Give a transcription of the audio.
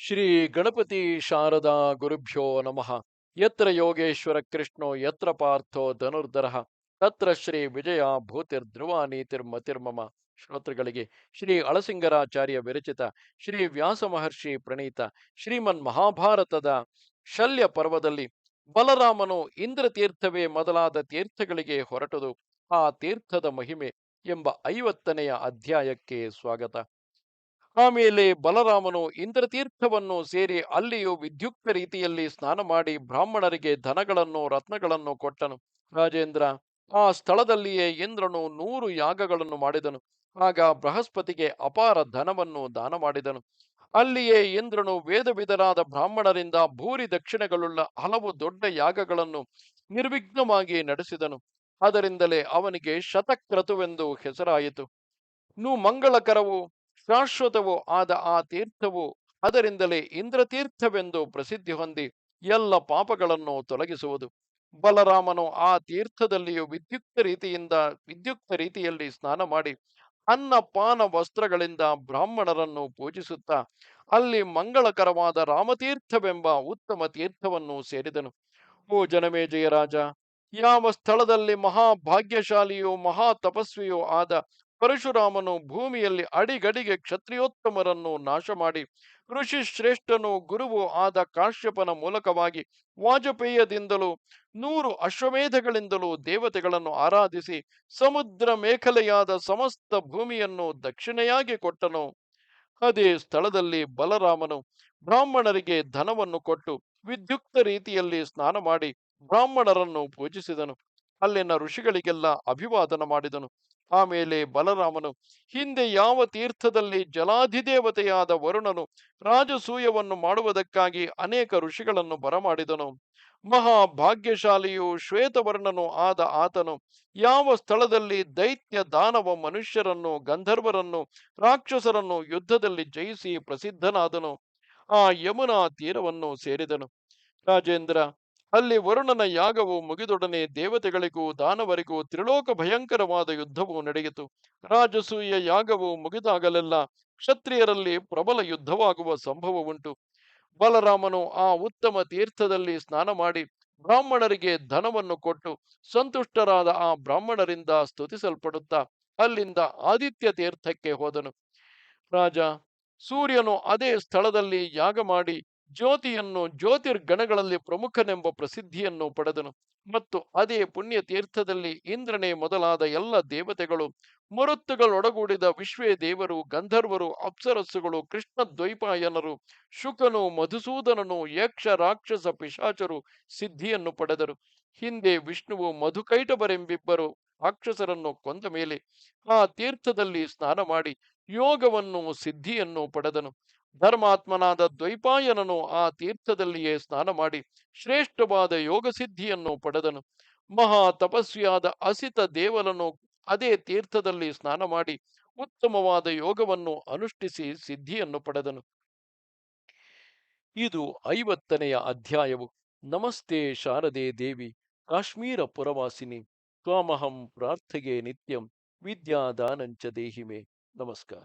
ಶ್ರೀ ಗಣಪತಿ ಶಾರದಾ ಗುರುಭ್ಯೋ ನಮಃ. ಯತ್ರ ಯೋಗೇಶ್ವರ ಕೃಷ್ಣೋ ಯತ್ರ ಪಾರ್ಥೋ ಧನುರ್ಧರಃ ತತ್ರ ಶ್ರೀ ವಿಜಯ ಭೂತಿರ್ಧ್ರುವ ನೀತಿರ್ಮತಿರ್ಮಮ. ಶ್ರೋತೃಗಳಿಗೆ ಶ್ರೀ ಅಳಸಿಂಗರಾಚಾರ್ಯ ವಿರಚಿತ ಶ್ರೀ ವ್ಯಾಸ ಮಹರ್ಷಿ ಪ್ರಣೀತ ಶ್ರೀಮನ್ ಮಹಾಭಾರತದ ಶಲ್ಯ ಪರ್ವದಲ್ಲಿ ಬಲರಾಮನು ಇಂದ್ರತೀರ್ಥವೇ ಮೊದಲಾದ ತೀರ್ಥಗಳಿಗೆ ಹೊರಟುದು, ಆ ತೀರ್ಥದ ಮಹಿಮೆ ಎಂಬ 50ನೆಯ ಅಧ್ಯಾಯಕ್ಕೆ ಸ್ವಾಗತ. ಆಮೇಲೆ ಬಲರಾಮನು ಇಂದ್ರತೀರ್ಥವನ್ನು ಸೇರಿ ಅಲ್ಲಿಯೂ ವಿದ್ಯುಕ್ತ ರೀತಿಯಲ್ಲಿ ಸ್ನಾನ ಮಾಡಿ ಬ್ರಾಹ್ಮಣರಿಗೆ ಧನಗಳನ್ನು ರತ್ನಗಳನ್ನು ಕೊಟ್ಟನು. ರಾಜೇಂದ್ರ, ಆ ಸ್ಥಳದಲ್ಲಿಯೇ ಇಂದ್ರನು 100 ಯಾಗಗಳನ್ನು ಮಾಡಿದನು. ಆಗ ಬೃಹಸ್ಪತಿಗೆ ಅಪಾರ ಧನವನ್ನು ದಾನ ಮಾಡಿದನು. ಅಲ್ಲಿಯೇ ಇಂದ್ರನು ವೇದವಿಧರಾದ ಬ್ರಾಹ್ಮಣರಿಂದ ಭೂರಿ ದಕ್ಷಿಣೆಗಳುಳ್ಳ ಹಲವು ದೊಡ್ಡ ಯಾಗಗಳನ್ನು ನಿರ್ವಿಘ್ನವಾಗಿ ನಡೆಸಿದನು. ಅದರಿಂದಲೇ ಅವನಿಗೆ ಶತಕ್ರತುವೆಂದು ಹೆಸರಾಯಿತು. ಮಂಗಳಕರವೂ ಶಾಶ್ವತವೂ ಆದ ಆ ತೀರ್ಥವು ಅದರಿಂದಲೇ ಇಂದ್ರತೀರ್ಥವೆಂದು ಪ್ರಸಿದ್ಧಿ ಹೊಂದಿ ಎಲ್ಲ ಪಾಪಗಳನ್ನು ತೊಲಗಿಸುವುದು. ಬಲರಾಮನು ಆ ತೀರ್ಥದಲ್ಲಿಯೂ ವಿದ್ಯುಕ್ತ ರೀತಿಯಲ್ಲಿ ಸ್ನಾನ ಮಾಡಿ ಅನ್ನ ಪಾನ ವಸ್ತ್ರಗಳಿಂದ ಬ್ರಾಹ್ಮಣರನ್ನು ಪೂಜಿಸುತ್ತಾ ಅಲ್ಲಿ ಮಂಗಳಕರವಾದ ರಾಮತೀರ್ಥವೆಂಬ ಉತ್ತಮ ತೀರ್ಥವನ್ನು ಸೇರಿದನು. ಓ ಜನಮೇಜಯ ರಾಜ, ಯಾವ ಸ್ಥಳದಲ್ಲಿ ಮಹಾಭಾಗ್ಯಶಾಲಿಯೂ ಮಹಾ ತಪಸ್ವಿಯೂ ಆದ ಪರಶುರಾಮನು ಭೂಮಿಯಲ್ಲಿ ಅಡಿಗಡಿಗೆ ಕ್ಷತ್ರಿಯೋತ್ತಮರನ್ನು ನಾಶ ಮಾಡಿ ಋಷಿ ಶ್ರೇಷ್ಠನೂ ಗುರುವೂ ಆದ ಕಾಶ್ಯಪನ ಮೂಲಕವಾಗಿ ವಾಜಪೇಯದಿಂದಲೂ 100 ಅಶ್ವಮೇಧಗಳಿಂದಲೂ ದೇವತೆಗಳನ್ನು ಆರಾಧಿಸಿ ಸಮುದ್ರ ಮೇಖಲೆಯಾದ ಸಮಸ್ತ ಭೂಮಿಯನ್ನು ದಕ್ಷಿಣೆಯಾಗಿ ಕೊಟ್ಟನು, ಅದೇ ಸ್ಥಳದಲ್ಲಿ ಬಲರಾಮನು ಬ್ರಾಹ್ಮಣರಿಗೆ ಧನವನ್ನು ಕೊಟ್ಟು ವಿದ್ಯುಕ್ತ ರೀತಿಯಲ್ಲಿ ಸ್ನಾನ ಮಾಡಿ ಬ್ರಾಹ್ಮಣರನ್ನು ಪೂಜಿಸಿದನು. ಅಲ್ಲಿನ ಋಷಿಗಳಿಗೆಲ್ಲ ಅಭಿವಾದನ ಮಾಡಿದನು. ಆಮೇಲೆ ಬಲರಾಮನು ಹಿಂದೆ ಯಾವ ತೀರ್ಥದಲ್ಲಿ ಜಲಾಧಿದೇವತೆಯಾದ ವರುಣನು ರಾಜಸೂಯವನ್ನು ಮಾಡುವುದಕ್ಕಾಗಿ ಅನೇಕ ಋಷಿಗಳನ್ನು ಬರಮಾಡಿದನು, ಮಹಾಭಾಗ್ಯಶಾಲಿಯು ಶ್ವೇತವರ್ಣನು ಆದ ಆತನು ಯಾವ ಸ್ಥಳದಲ್ಲಿ ದೈತ್ಯ ದಾನವ ಮನುಷ್ಯರನ್ನು ಗಂಧರ್ವರನ್ನು ರಾಕ್ಷಸರನ್ನು ಯುದ್ಧದಲ್ಲಿ ಜಯಿಸಿ ಪ್ರಸಿದ್ಧನಾದನು, ಆ ಯಮುನಾ ತೀರವನ್ನು ಸೇರಿದನು. ರಾಜೇಂದ್ರ, ಅಲ್ಲಿ ವರುಣನ ಯಾಗವು ಮುಗಿದೊಡನೆ ದೇವತೆಗಳಿಗೂ ದಾನವರಿಗೂ ತ್ರಿಲೋಕ ಭಯಂಕರವಾದ ಯುದ್ಧವು ನಡೆಯಿತು. ರಾಜಸೂಯ ಯಾಗವು ಮುಗಿದಾಗಲೆಲ್ಲ ಕ್ಷತ್ರಿಯರಲ್ಲಿ ಪ್ರಬಲ ಯುದ್ಧವಾಗುವ ಸಂಭವವುಂಟು. ಬಲರಾಮನು ಆ ಉತ್ತಮ ತೀರ್ಥದಲ್ಲಿ ಸ್ನಾನ ಮಾಡಿ ಬ್ರಾಹ್ಮಣರಿಗೆ ಧನವನ್ನು ಕೊಟ್ಟು ಸಂತುಷ್ಟರಾದ ಆ ಬ್ರಾಹ್ಮಣರಿಂದ ಸ್ತುತಿಸಲ್ಪಡುತ್ತಾ ಅಲ್ಲಿಂದ ಆದಿತ್ಯ ತೀರ್ಥಕ್ಕೆ ಹೋದನು. ರಾಜ, ಸೂರ್ಯನು ಅದೇ ಸ್ಥಳದಲ್ಲಿ ಯಾಗ ಮಾಡಿ ಜ್ಯೋತಿಯನ್ನು ಜ್ಯೋತಿರ್ಗಣಗಳಲ್ಲಿ ಪ್ರಮುಖನೆಂಬ ಪ್ರಸಿದ್ಧಿಯನ್ನು ಪಡೆದನು. ಮತ್ತು ಅದೇ ಪುಣ್ಯ ತೀರ್ಥದಲ್ಲಿ ಇಂದ್ರನೇ ಮೊದಲಾದ ಎಲ್ಲ ದೇವತೆಗಳು, ಮರುತ್ತುಗಳೊಡಗೂಡಿದ ವಿಶ್ವೇ ದೇವರು, ಗಂಧರ್ವರು, ಅಪ್ಸರಸ್ಸುಗಳು, ಕೃಷ್ಣ ದ್ವೈಪಾಯನರು, ಶುಕನು, ಮಧುಸೂದನನು, ಯಕ್ಷ ರಾಕ್ಷಸ ಪಿಶಾಚರು ಸಿದ್ಧಿಯನ್ನು ಪಡೆದರು. ಹಿಂದೆ ವಿಷ್ಣುವು ಮಧುಕೈಟಭರೆಂಬಿಬ್ಬರು ರಾಕ್ಷಸರನ್ನು ಕೊಂದ ಮೇಲೆ ಆ ತೀರ್ಥದಲ್ಲಿ ಸ್ನಾನ ಮಾಡಿ ಯೋಗವನ್ನು ಸಿದ್ಧಿಯನ್ನು ಪಡೆದನು. ಧರ್ಮಾತ್ಮನಾದ ದ್ವೈಪಾಯನನು ಆ ತೀರ್ಥದಲ್ಲಿಯೇ ಸ್ನಾನ ಮಾಡಿ ಶ್ರೇಷ್ಠವಾದ ಯೋಗ ಸಿದ್ಧಿಯನ್ನು ಪಡೆದನು. ಮಹಾ ತಪಸ್ವಿಯಾದ ಅಸಿತ ದೇವಲನು ಅದೇ ತೀರ್ಥದಲ್ಲಿ ಸ್ನಾನ ಮಾಡಿ ಉತ್ತಮವಾದ ಯೋಗವನ್ನು ಅನುಷ್ಠಿಸಿ ಸಿದ್ಧಿಯನ್ನು ಪಡೆದನು. ಇದು 50ನೆಯ ಅಧ್ಯಾಯವು. ನಮಸ್ತೆ ಶಾರದೆ ದೇವಿ, ಕಾಶ್ಮೀರ ಪುರವಾಸಿನಿ, ತ್ವಾಮಹಂ ಪ್ರಾರ್ಥೆಗೆ ನಿತ್ಯಂ, ವಿದ್ಯಾದಾನಂಚ ದೇಹಿಮೆ. ನಮಸ್ಕಾರ.